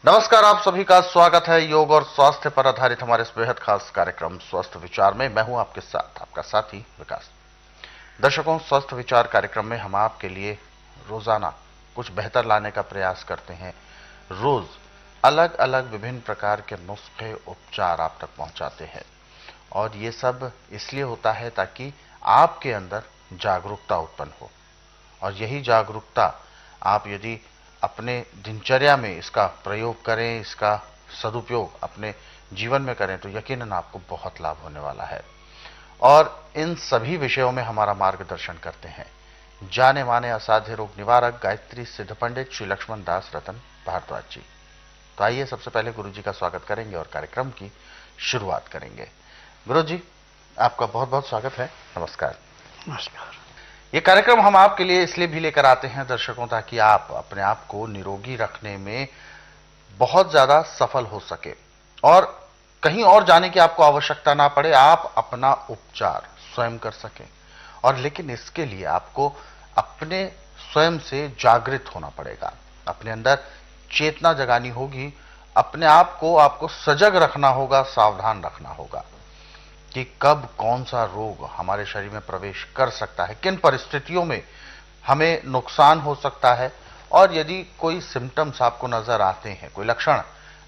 नमस्कार, आप सभी का स्वागत है योग और स्वास्थ्य पर आधारित हमारे इस बेहद खास कार्यक्रम स्वस्थ विचार में। मैं हूं आपके साथ आपका साथी विकास। दर्शकों, स्वस्थ विचार कार्यक्रम में हम आपके लिए रोजाना कुछ बेहतर लाने का प्रयास करते हैं। रोज अलग अलग विभिन्न प्रकार के नुस्खे उपचार आप तक पहुंचाते हैं और ये सब इसलिए होता है ताकि आपके अंदर जागरूकता उत्पन्न हो। और यही जागरूकता आप यदि अपने दिनचर्या में इसका प्रयोग करें, इसका सदुपयोग अपने जीवन में करें तो यकीनन आपको बहुत लाभ होने वाला है। और इन सभी विषयों में हमारा मार्गदर्शन करते हैं जाने माने असाध्य रोग निवारक गायत्री सिद्ध पंडित श्री लक्ष्मण दास रतन भारद्वाज जी। तो आइए सबसे पहले गुरु जी का स्वागत करेंगे और कार्यक्रम की शुरुआत करेंगे। गुरु जी, आपका बहुत बहुत स्वागत है। नमस्कार। नमस्कार। ये कार्यक्रम हम आपके लिए इसलिए भी लेकर आते हैं दर्शकों, ताकि आप अपने आप को निरोगी रखने में बहुत ज्यादा सफल हो सके और कहीं और जाने की आपको आवश्यकता ना पड़े, आप अपना उपचार स्वयं कर सकें। और लेकिन इसके लिए आपको अपने स्वयं से जागृत होना पड़ेगा, अपने अंदर चेतना जगानी होगी, अपने आप को आपको सजग रखना होगा, सावधान रखना होगा कि कब कौन सा रोग हमारे शरीर में प्रवेश कर सकता है, किन परिस्थितियों में हमें नुकसान हो सकता है। और यदि कोई सिम्टम्स आपको नजर आते हैं, कोई लक्षण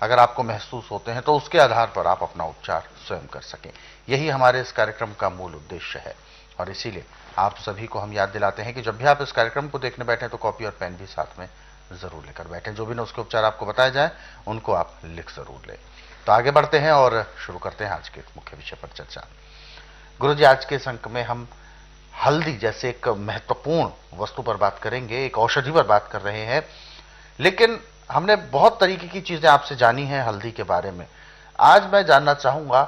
अगर आपको महसूस होते हैं, तो उसके आधार पर आप अपना उपचार स्वयं कर सकें। यही हमारे इस कार्यक्रम का मूल उद्देश्य है। और इसीलिए आप सभी को हम याद दिलाते हैं कि जब भी आप इस कार्यक्रम को देखने बैठे तो कॉपी और पेन भी साथ में जरूर लेकर बैठें। जो भी नुस्खे उपचार आपको बताए जाए उनको आप लिख जरूर लें। तो आगे बढ़ते हैं और शुरू करते हैं आज के मुख्य विषय पर चर्चा। गुरु जी, आज के इस अंक में हम हल्दी जैसे एक महत्वपूर्ण वस्तु पर बात करेंगे, एक औषधि पर बात कर रहे हैं। लेकिन हमने बहुत तरीके की चीजें आपसे जानी हैं हल्दी के बारे में। आज मैं जानना चाहूंगा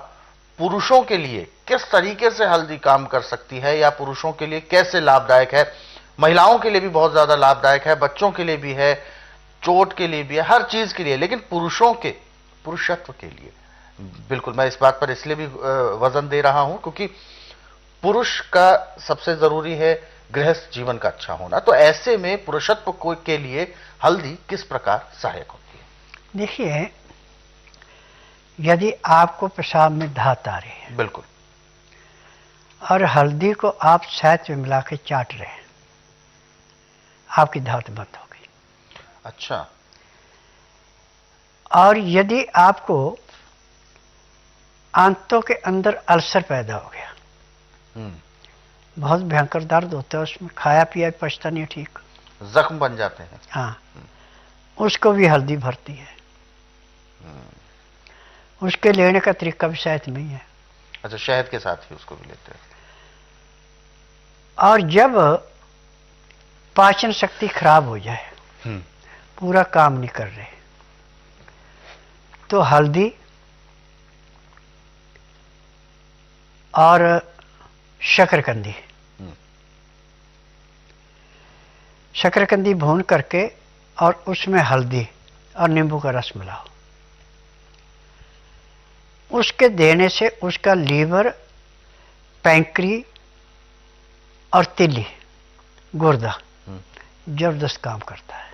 पुरुषों के लिए किस तरीके से हल्दी काम कर सकती है, या पुरुषों के लिए कैसे लाभदायक है। महिलाओं के लिए भी बहुत ज्यादा लाभदायक है, बच्चों के लिए भी है, चोट के लिए भी है, हर चीज के लिए। लेकिन पुरुषों के पुरुषत्व के लिए बिल्कुल मैं इस बात पर इसलिए भी वजन दे रहा हूं क्योंकि पुरुष का सबसे जरूरी है गृहस्थ जीवन का अच्छा होना। तो ऐसे में पुरुषत्व को के लिए हल्दी किस प्रकार सहायक होती है? देखिए, यदि आपको पेशाब में धात आ रही है, बिल्कुल, और हल्दी को आप शहद में मिला के चाट रहे हैं, आपकी धात बंद हो गई। अच्छा। और यदि आपको आंतों के अंदर अल्सर पैदा हो गया, बहुत भयंकर दर्द होता है उसमें, खाया पिया पचता नहीं ठीक, जख्म बन जाते हैं। हाँ, उसको भी हल्दी भरती है। उसके लेने का तरीका भी शहद में ही है। अच्छा, शहद के साथ ही उसको भी लेते हैं। और जब पाचन शक्ति खराब हो जाए, पूरा काम नहीं कर रहे, तो हल्दी और शकरकंदी, शकरकंदी भून करके और उसमें हल्दी और नींबू का रस मिलाओ, उसके देने से उसका लीवर, पैंक्री और तिल्ली, गुर्दा जबरदस्त काम करता है।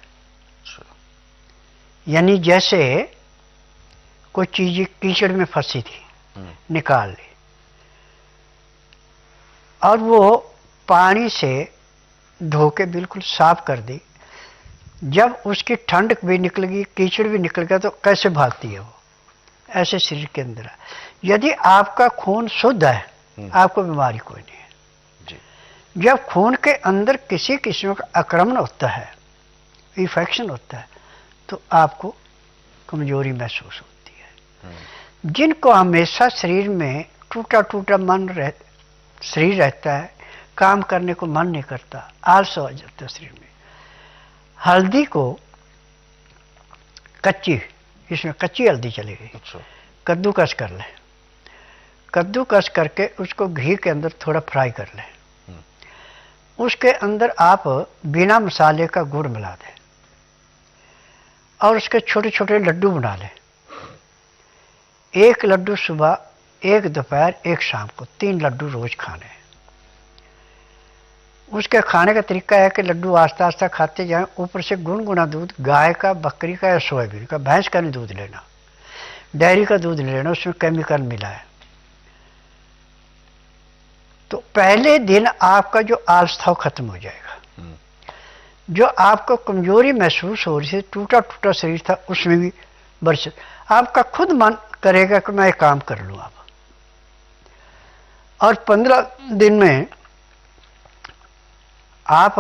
यानी जैसे कोई चीज कीचड़ में फंसी थी, निकाल ली और वो पानी से धो के बिल्कुल साफ कर दी। जब उसकी ठंड भी निकल गई, कीचड़ भी निकल गया, तो कैसे भागती है वो, ऐसे शरीर के अंदर है। यदि आपका खून शुद्ध है, आपको बीमारी कोई नहीं है जी। जब खून के अंदर किसी किस्म का आक्रमण होता है, इन्फेक्शन होता है, तो आपको कमजोरी महसूस होती है। जिनको हमेशा शरीर में टूटा टूटा शरीर रहता है, काम करने को मन नहीं करता, आलस आ जाता है शरीर में, हल्दी को कच्ची, इसमें कच्ची हल्दी चलेगी, कद्दूकस कर लें, कद्दूकस करके उसको घी के अंदर थोड़ा फ्राई कर लें, उसके अंदर आप बिना मसाले का गुड़ मिला दें और उसके छोटे छोटे लड्डू बना लें। एक लड्डू सुबह, एक दोपहर, एक शाम को, 3 लड्डू रोज खाने। उसके खाने का तरीका है कि लड्डू आस्ता आस्ता खाते जाएं, ऊपर से गुनगुना दूध गाय का, बकरी का या सोयाबीन का, भैंस का नहीं दूध लेना, डेयरी का दूध लेना, उसमें केमिकल मिला है। तो पहले दिन आपका जो आलस था वो खत्म हो जाएगा। जो आपको कमजोरी महसूस हो रही थी, टूटा टूटा शरीर था, उसमें भी बरस आपका खुद मन करेगा कि मैं ये काम कर लूँ अब। और 15 दिन में आप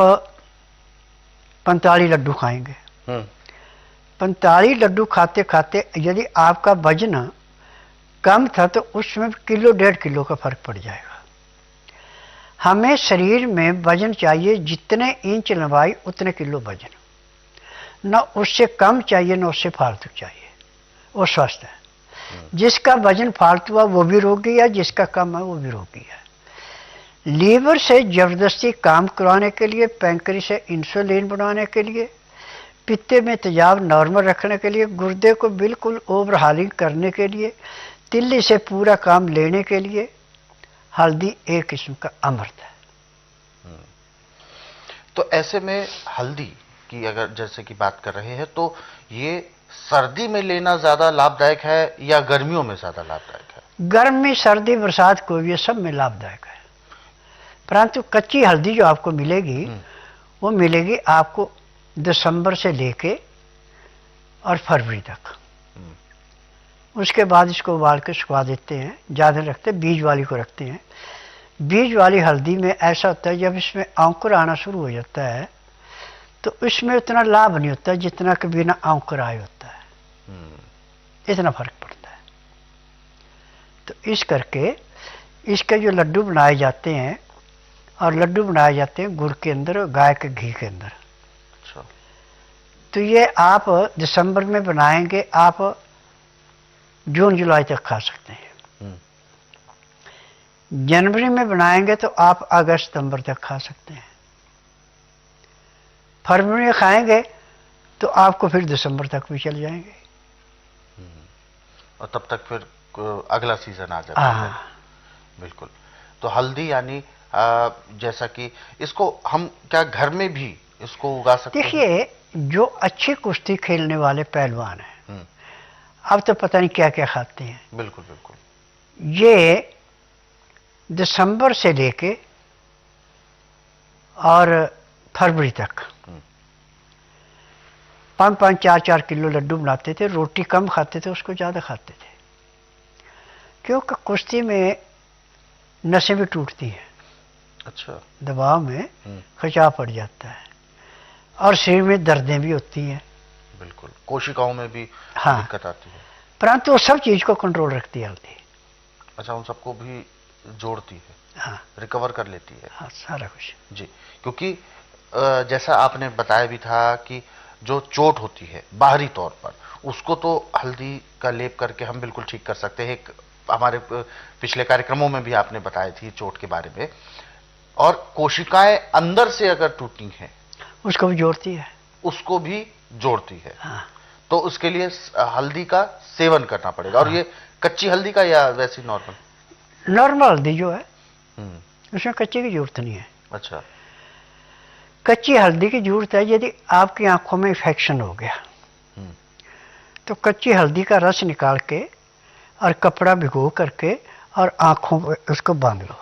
45 लड्डू खाएंगे। 45 लड्डू खाते खाते यदि आपका वजन कम था तो उसमें किलो 1.5 किलो का फर्क पड़ जाएगा। हमें शरीर में वजन चाहिए, जितने इंच लंबाई उतने किलो वजन, न उससे कम चाहिए न उससे फालतू चाहिए, वो स्वस्थ है। जिसका वजन फालतू है वो भी रोगी है, जिसका कम है वो भी रोगी है। लीवर से जबरदस्ती काम करवाने के लिए, पैंक्री से इंसुलिन बनाने के लिए, पित्ते में तेजाब नॉर्मल रखने के लिए, गुर्दे को बिल्कुल ओवरहालिंग करने के लिए, तिल्ली से पूरा काम लेने के लिए हल्दी एक किस्म का अमृत है। तो ऐसे में हल्दी की अगर जैसे कि बात कर रहे हैं तो ये सर्दी में लेना ज्यादा लाभदायक है या गर्मियों में ज्यादा लाभदायक है? गर्मी, सर्दी, बरसात कोई भी, सब में लाभदायक है। परंतु कच्ची हल्दी जो आपको मिलेगी वो मिलेगी आपको दिसंबर से लेके और फरवरी तक। उसके बाद इसको उबाल के सुखा देते हैं, ज़्यादा रखते हैं, बीज वाली को रखते हैं। बीज वाली हल्दी में ऐसा होता है जब इसमें अंकुर आना शुरू हो जाता है तो इसमें उतना लाभ नहीं होता जितना कि बिना अंकुर आए होता है, इतना फर्क पड़ता है। तो इस करके इसके जो लड्डू बनाए जाते हैं, और लड्डू बनाए जाते हैं गुड़ के अंदर, गाय के घी के अंदर। अच्छा। तो ये आप दिसंबर में बनाएंगे, आप जून जुलाई तक खा सकते हैं। जनवरी में बनाएंगे तो आप अगस्त सितंबर तक खा सकते हैं। फरवरी में खाएंगे तो आपको फिर दिसंबर तक भी चल जाएंगे। और तब तक फिर अगला सीजन आ जाता है। बिल्कुल। तो हल्दी यानी जैसा कि इसको हम क्या घर में भी इसको उगा सकते हैं? देखिए, जो अच्छी कुश्ती खेलने वाले पहलवान हैं अब तो पता नहीं क्या क्या खाते हैं। बिल्कुल बिल्कुल। ये दिसंबर से लेके और फरवरी तक 5-5, 4-4 किलो लड्डू बनाते थे। रोटी कम खाते थे, उसको ज़्यादा खाते थे, क्योंकि कुश्ती में नसें भी टूटती हैं। अच्छा। दबाव में खिंचाव पड़ जाता है और शरीर में दर्दें भी होती हैं। बिल्कुल, कोशिकाओं में भी दिक्कत आती है। परंतु वो सब चीज को कंट्रोल रखती है हल्दी। अच्छा, उन सबको भी जोड़ती है। हाँ, रिकवर कर लेती है। हाँ, सारा कुछ जी। क्योंकि जैसा आपने बताया भी था कि जो चोट होती है बाहरी तौर पर, उसको तो हल्दी का लेप करके हम बिल्कुल ठीक कर सकते हैं। एक हमारे पिछले कार्यक्रमों में भी आपने बताई थी चोट के बारे में। और कोशिकाएं अंदर से अगर टूटी हैं उसको भी जोड़ती है, उसको भी जोड़ती है। हाँ। तो उसके लिए हल्दी का सेवन करना पड़ेगा। और ये कच्ची हल्दी का या वैसी नॉर्मल? नॉर्मल हल्दी जो है उसमें कच्ची की जरूरत नहीं है। अच्छा। कच्ची हल्दी की जरूरत है यदि आपकी आंखों में इन्फेक्शन हो गया तो कच्ची हल्दी का रस निकाल के और कपड़ा भिगो करके और आंखों पर उसको बांध लो,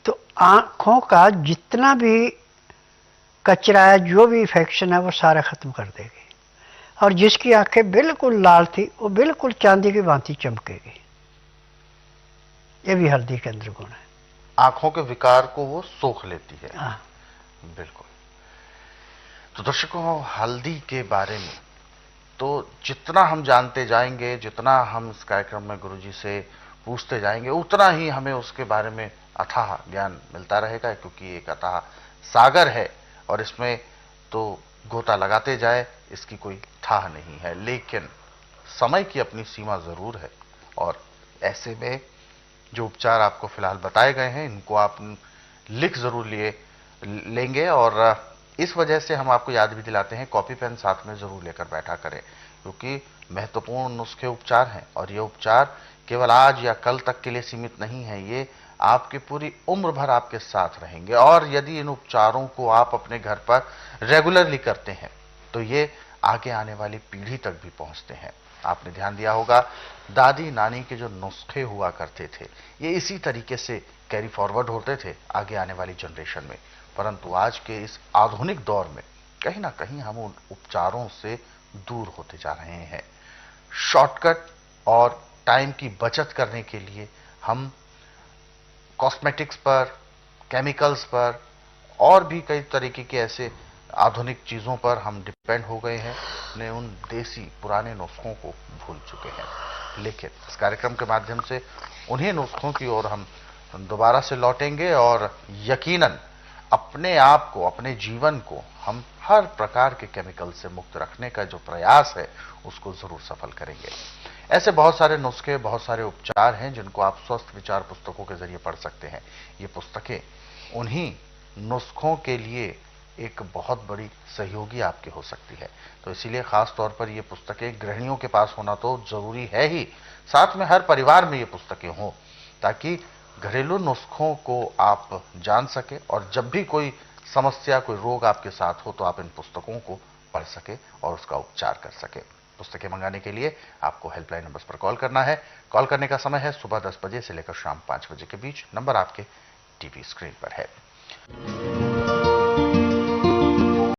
तो आंखों का जितना भी कचरा है, जो भी इन्फेक्शन है, वो सारा खत्म कर देगी। और जिसकी आंखें बिल्कुल लाल थी वो बिल्कुल चांदी की भांति चमकेगी। ये भी हल्दी के अंदर गुण है। आंखों के विकार को वो सोख लेती है। हाँ। बिल्कुल। तो दर्शकों, हल्दी के बारे में तो जितना हम जानते जाएंगे, जितना हम इस कार्यक्रम में गुरुजी से पूछते जाएंगे, उतना ही हमें उसके बारे में अथाह ज्ञान मिलता रहेगा। क्योंकि एक अथाह सागर है और इसमें तो गोता लगाते जाए इसकी कोई थाह नहीं है। लेकिन समय की अपनी सीमा जरूर है। और ऐसे में जो उपचार आपको फिलहाल बताए गए हैं, इनको आप लिख जरूर लेंगे। और इस वजह से हम आपको याद भी दिलाते हैं, कॉपी पेन साथ में जरूर लेकर बैठा करें, क्योंकि महत्वपूर्ण नुस्खे उपचार हैं। और ये उपचार केवल आज या कल तक के लिए सीमित नहीं है, ये आपकी पूरी उम्र भर आपके साथ रहेंगे। और यदि इन उपचारों को आप अपने घर पर रेगुलरली करते हैं तो ये आगे आने वाली पीढ़ी तक भी पहुंचते हैं। आपने ध्यान दिया होगा, दादी नानी के जो नुस्खे हुआ करते थे ये इसी तरीके से कैरी फॉरवर्ड होते थे आगे आने वाली जनरेशन में। परंतु आज के इस आधुनिक दौर में कहीं ना कहीं हम उन उपचारों से दूर होते जा रहे हैं। शॉर्टकट और टाइम की बचत करने के लिए हम कॉस्मेटिक्स पर, केमिकल्स पर और भी कई तरीके के ऐसे आधुनिक चीजों पर हम डिपेंड हो गए हैं, अपने उन देसी पुराने नुस्खों को भूल चुके हैं। लेकिन इस कार्यक्रम के माध्यम से उन्हीं नुस्खों की ओर हम दोबारा से लौटेंगे और यकीनन अपने आप को, अपने जीवन को हम हर प्रकार के केमिकल से मुक्त रखने का जो प्रयास है उसको जरूर सफल करेंगे। ऐसे बहुत सारे नुस्खे, बहुत सारे उपचार हैं जिनको आप स्वस्थ विचार पुस्तकों के जरिए पढ़ सकते हैं। ये पुस्तकें उन्हीं नुस्खों के लिए एक बहुत बड़ी सहयोगी आपकी हो सकती है। तो इसीलिए खास तौर पर ये पुस्तकें गृहिणियों के पास होना तो जरूरी है ही, साथ में हर परिवार में ये पुस्तकें हों ताकि घरेलू नुस्खों को आप जान सके और जब भी कोई समस्या, कोई रोग आपके साथ हो तो आप इन पुस्तकों को पढ़ सके और उसका उपचार कर सके। पुस्तकें मंगाने के लिए आपको हेल्पलाइन नंबर्स पर कॉल करना है। कॉल करने का समय है सुबह 10 बजे से लेकर शाम 5 बजे के बीच। नंबर आपके टीवी स्क्रीन पर है।